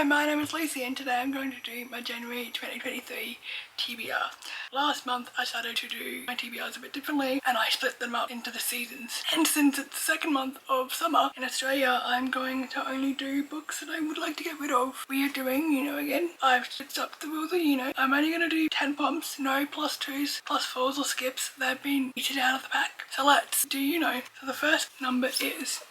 Hello, my name is Lucy and today I'm going to do my January 2023 TBR. Last month I started to do my TBRs a bit differently and I split them up into the seasons. And since it's the second month of summer in Australia, I'm going to only do books that I would like to get rid of. We are doing, again, I've switched up the rules of, I'm only going to do 10 poems, no plus twos, plus fours or skips. They've been eaten out of the pack. So let's do, So the first number is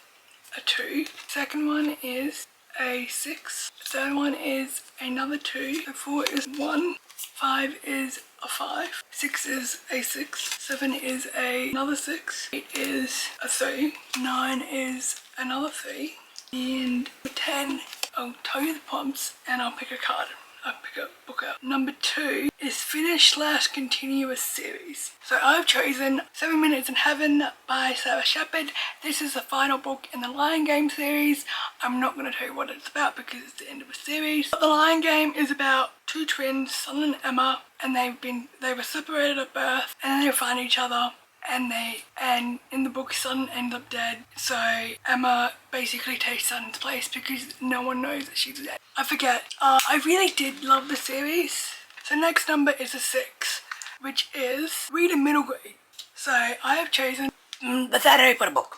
a 2. Second one is a 6. Third one is another 2. The 4 is 1. 5 is a 5. 6 is a 6. 7 is another 6. 8 is a 3. 9 is another 3. And 10, I'll tell you the prompts and I'll pick a card. I'll pick a book out. Number 2 is finish/continuous series. So I've chosen 7 Minutes in Heaven by Sarah Shepard. This is the final book in the Lion Game series. I'm not going to tell you what it's about because it's the end of a series. But the Lion Game is about two twins, Son and Emma, and they were separated at birth and then they find each other. And in the book, Son ends up dead, so Emma basically takes Son's place because no one knows that she's dead. I forget. I really did love the series. So next number is a 6, which is read in middle grade. So I have chosen the third Harry Potter book.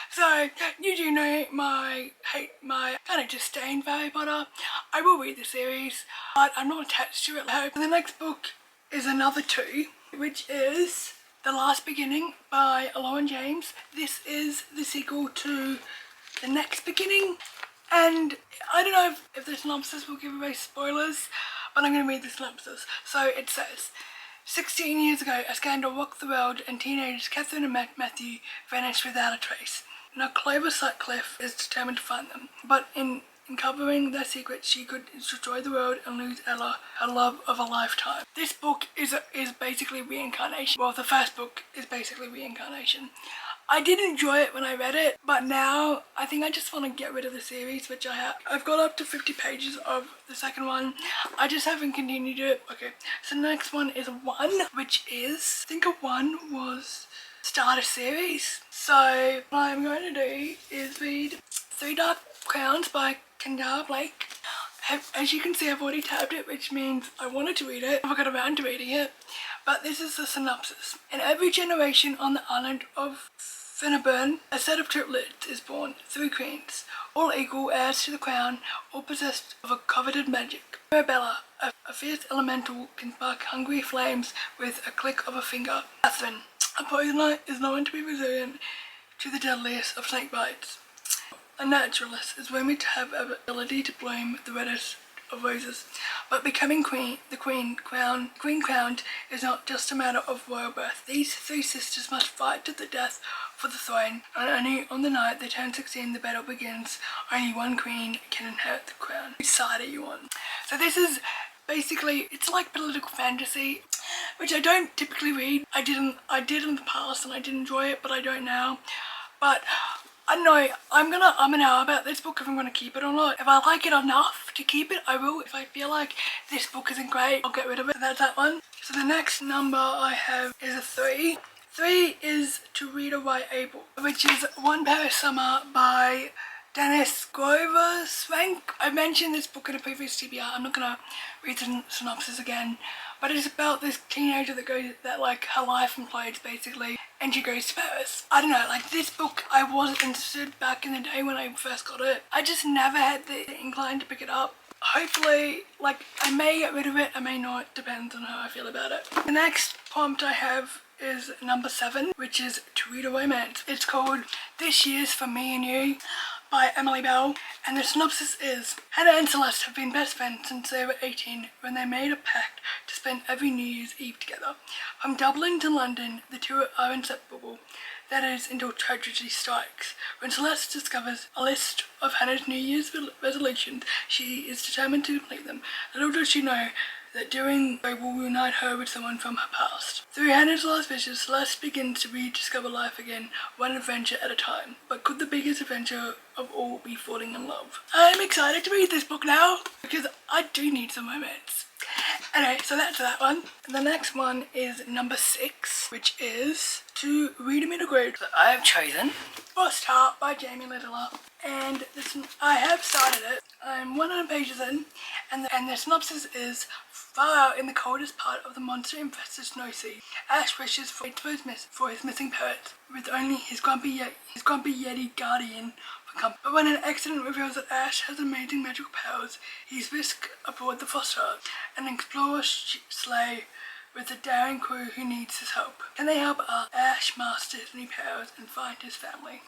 So you do know my kind of disdain for Harry Potter. I will read the series, but I'm not attached to it. And the next book is another 2, which is The Last Beginning by Lauren James. This is the sequel to The Next Beginning, and I don't know if the synopsis will give away spoilers, but I'm going to read the synopsis. So it says, 16 years ago, a scandal rocked the world and teenagers Catherine and Matthew vanished without a trace. Now Clover Sutcliffe is determined to find them, but in uncovering their secret, she could destroy the world and lose Ella, her love of a lifetime. This book is basically reincarnation. Well, the first book is basically reincarnation. I did enjoy it when I read it, but now I think I just want to get rid of the series, which I have. I've got up to 50 pages of the second one. I just haven't continued it. Okay, so the next one is 1, which is, I think a 1 was start a series. So what I'm going to do is read 3 Dark Crowns by Kendall Blake. As you can see, I've already tabbed it, which means I wanted to read it. I got around to reading it, but this is the synopsis. In every generation on the island of Finneburn, a set of triplets is born, 3 queens, all equal heirs to the crown, all possessed of a coveted magic. Arabella, a fierce elemental, can spark hungry flames with a click of a finger. Catherine, a poisoner, is known to be resilient to the deadliest of snake bites. A naturalist is rumored to have the ability to bloom the reddest of roses, but becoming the queen crowned is not just a matter of royal birth. These 3 sisters must fight to the death for the throne, and only on the night they turn 16 the battle begins. Only one queen can inherit the crown. Which side are you on? So this is basically, it's like political fantasy, which I don't typically read. I did in the past and I did enjoy it, but I don't now. But I don't know, I'm an hour about this book if I'm gonna keep it or not. If I like it enough to keep it, I will. If I feel like this book isn't great, I'll get rid of it. So that's that one. So the next number I have is a 3. 3 is To Read or Write Able, which is One Paris Summer by Dennis Grover Swank. I mentioned this book in a previous TBR. I'm not gonna read the synopsis again, but it's about this teenager that like her life implodes basically, and she goes to Paris. I don't know, like this book I wasn't interested back in the day when I first got it. I just never had the incline to pick it up. Hopefully, like I may get rid of it, I may not, depends on how I feel about it. The next prompt I have is number 7, which is To Read a Romance. It's called This Year's For Me and You by Emily Bell, and the synopsis is, Hannah and Celeste have been best friends since they were 18 when they made a pact to spend every New Year's Eve together. From Dublin to London, the two are inseparable. That is, until tragedy strikes. When Celeste discovers a list of Hannah's New Year's resolutions, she is determined to complete them. Little does she know that doing so will reunite her with someone from her past. Through Hannah's last wishes, Celeste begins to rediscover life again, one adventure at a time. But could the biggest adventure of all be falling in love? I'm excited to read this book now, because I do need some romance. Anyway, so that's that one. The next one is number 6, which is To Read a Middle Grade. So I have chosen First Heart by Jamie Littler, and this, I have started it. I'm 100 pages in, and the synopsis is: far out in the coldest part of the monster-infested snow sea, Ash wishes for his missing parrot, with only his grumpy Yeti guardian for company. But when an accident reveals that Ash has amazing magical powers, he's whisked aboard the Foster, an explorer sleigh with a daring crew who needs his help. Can they help Ash master his new powers and find his family?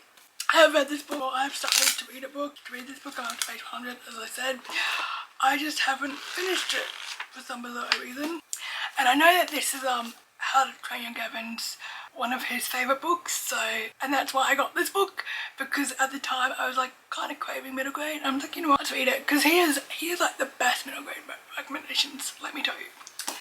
I have read this book, or I have started to read this book on page 100, as I said. I just haven't finished it for some bizarre reason. And I know that this is How to Train Your Dragon, one of his favourite books, and that's why I got this book, because at the time I was like kind of craving middle grade. I'm like, you know what, let's read it, because he is like the best middle grade recommendations, let me tell you.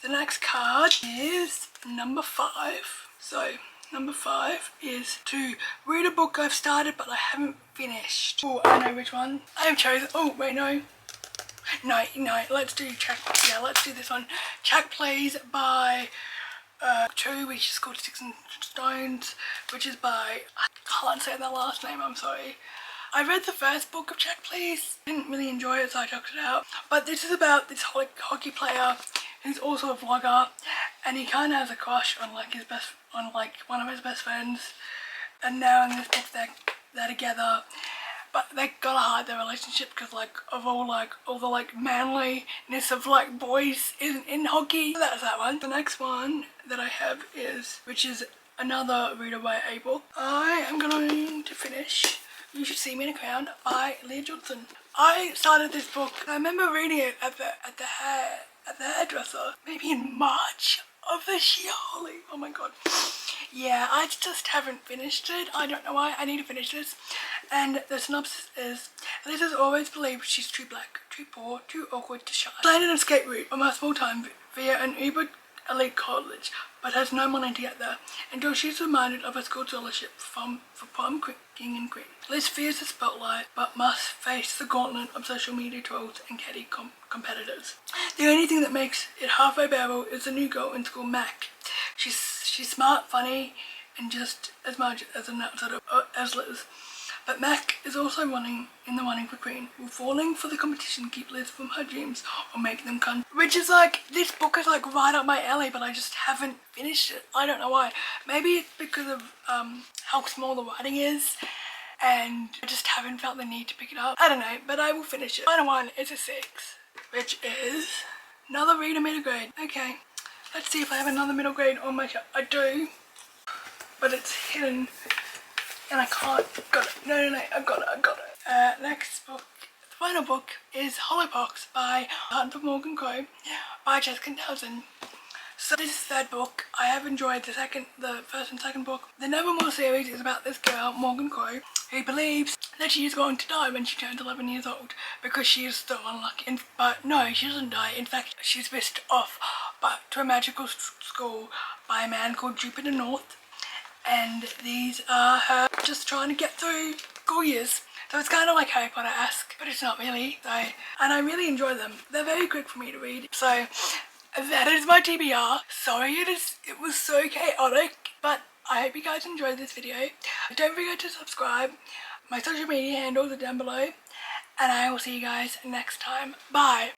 The next card is number 5. So number 5 is To Read a Book I've started but I haven't finished. Oh, I know which one. I have chosen, oh wait, no, let's do this one. Jack Plays by Chu, which is called Sticks and Stones, which is by, I can't say their last name, I'm sorry. I read the first book of Jack Plays, didn't really enjoy it, so I chucked it out. But this is about this hockey player who's also a vlogger, and he kind of has a crush on one of his best friends. And now in this book they're together, but they gotta hide their relationship because of all the manliness of boys in hockey. So that's that one. The next one that I have which is another Reader by A book. I am going to finish You Should See Me in a Crown by Leah Johnson. I started this book, I remember reading it at the hairdresser, maybe in March of this year. Holy, oh my god. Yeah, I just haven't finished it. I don't know why. I need to finish this. And the synopsis is: Liz always believed she's too black, too poor, too awkward to shine. Planned an escape route from her small town via an Uber elite college, but has no money to get there until she's reminded of her school scholarship for prom king and queen. Liz fears the spotlight, but must face the gauntlet of social media trolls and catty competitors. The only thing that makes it halfway bearable is the new girl in school, Mac. She's smart, funny, and just as much as an outsider as Liz. But Mac is also in the running for queen. Will falling for the competition keep Liz from her dreams or make them come? Which is this book is right up my alley, but I just haven't finished it. I don't know why. Maybe it's because of how small the writing is, and I just haven't felt the need to pick it up. I don't know, but I will finish it. Final one is a 6, which is another Reader middle grade. Okay, let's see if I have another middle grade on my shelf. I do, but it's hidden. And I can't, got it, no, I've got it. Next book, the final book is Hollowpox by Hunt for Morgan Crow by Jessica Townsend. So this is the 3rd book. I have enjoyed the first and second book. The Nevermore series is about this girl, Morgan Crow, who believes that she is going to die when she turns 11 years old because she is so unlucky. But no, she doesn't die. In fact, she's whisked off to a magical school by a man called Jupiter North. And these are her just trying to get through school years. So it's kind of like Harry Potter-esque, but it's not really. And I really enjoy them. They're very quick for me to read. So that is my TBR. Sorry it was so chaotic, but I hope you guys enjoyed this video. Don't forget to subscribe. My social media handles are down below. And I will see you guys next time. Bye.